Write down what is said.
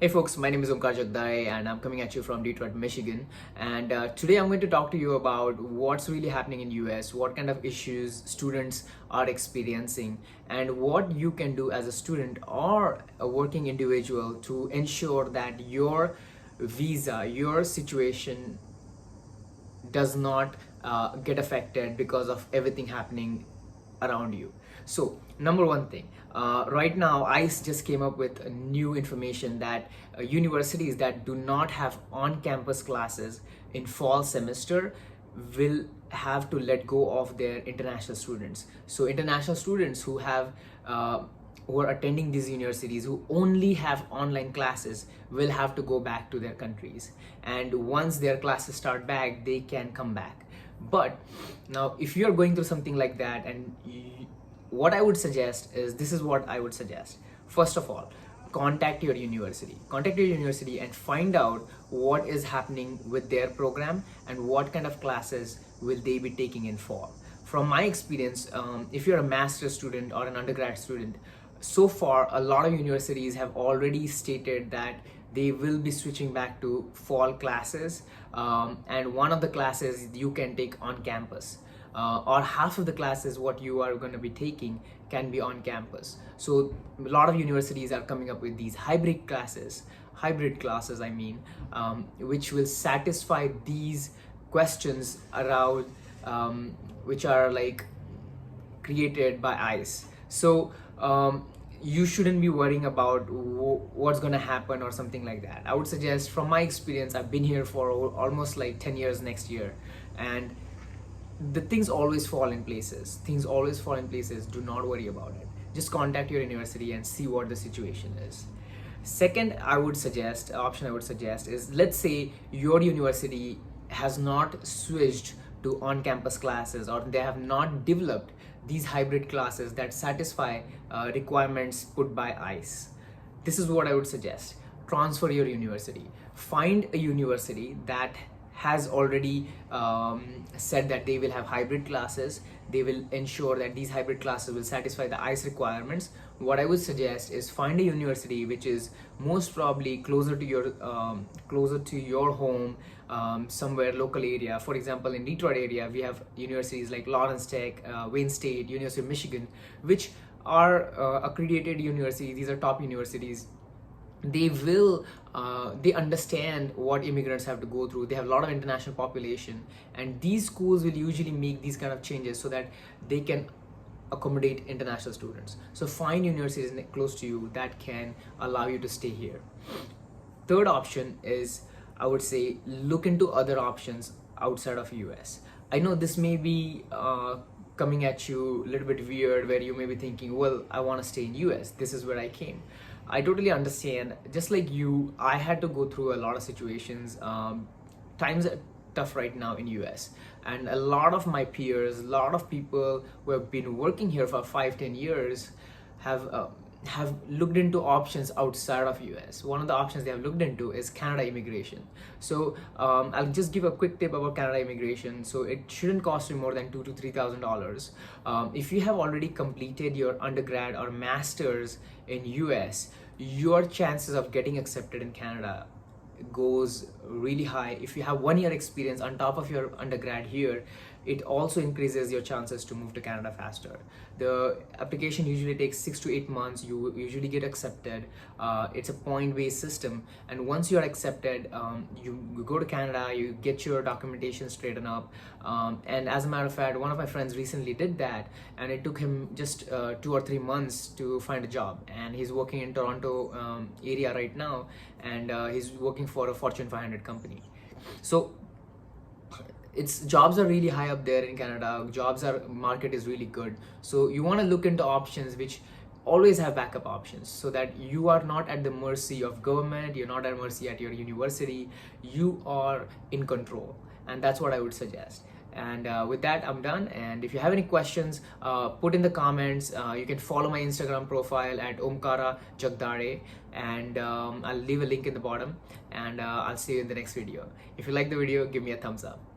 Hey folks, my name is Omkar Jagdare and I'm coming at you from Detroit, Michigan. And today I'm going to talk to you about what's really happening in US, what kind of issues students are experiencing, and what you can do as a student or a working individual to ensure that your visa, your situation does not get affected because of everything happening around you. So number one thing, right now ICE just came up with new information that universities that do not have on-campus classes in fall semester will have to let go of their international students. So international students who are attending these universities who only have online classes will have to go back to their countries, and once their classes start back they can come back. But now if you're going through something like that, and what I would suggest is, this is what I would suggest. First of all, contact your university and find out what is happening with their program and what kind of classes will they be taking in fall. From my experience, if you're a master's student or an undergrad student, so far a lot of universities have already stated that they will be switching back to fall classes, and one of the classes you can take on campus, or half of the classes what you are going to be taking can be on campus. So a lot of universities are coming up with these hybrid classes, which will satisfy these questions around, which are like created by ICE. So you shouldn't be worrying about what's going to happen or something like that. I would suggest, from my experience, I've been here for almost like 10 years next year, and the things always fall in places. Do not worry about it. Just contact your university and see what the situation is. Second, option I would suggest is, let's say your university has not switched to on-campus classes, or they have not developed these hybrid classes that satisfy requirements put by ICE. This is what I would suggest. Transfer your university. Find a university that has already said that they will have hybrid classes. They will ensure that these hybrid classes will satisfy the ICE requirements. What I would suggest is, find a university which is most probably closer to your home, somewhere local area. For example, in Detroit area, we have universities like Lawrence Tech, Wayne State, University of Michigan, which are accredited universities. These are top universities. They understand what immigrants have to go through. They have a lot of international population, and these schools will usually make these kind of changes so that they can accommodate international students. So find universities close to you that can allow you to stay here. Third option is, I would say, look into other options outside of US. I know this may be coming at you a little bit weird, where you may be thinking, well, I want to stay in US, this is where I came. I totally understand. Just like you, I had to go through a lot of situations. Times are tough right now in US, and a lot of my peers, a lot of people who have been working here for 5-10 years have looked into options outside of US. One of the options they have looked into is Canada immigration. So I'll just give a quick tip about Canada immigration. So it shouldn't cost you more than $2,000 to $3,000. If you have already completed your undergrad or master's in US, your chances of getting accepted in Canada goes really high. If you have 1 year experience on top of your undergrad here, it also increases your chances to move to Canada faster. The application usually takes 6 to 8 months. You usually get accepted. It's a point-based system, and once you're accepted, you go to Canada, you get your documentation straightened up, and as a matter of fact, one of my friends recently did that, and it took him just 2 or 3 months to find a job, and he's working in Toronto area right now, and he's working for a Fortune 500 company. So jobs are really high up there in Canada. Market is really good. So you want to look into options which always have backup options, so that you are not at the mercy of government, you're not at mercy at your university, you are in control. And that's what I would suggest. And with that, I'm done. And if you have any questions, put in the comments. You can follow my Instagram profile at Omkara Jagdare, and I'll leave a link in the bottom, and I'll see you in the next video. If you like the video, give me a thumbs up.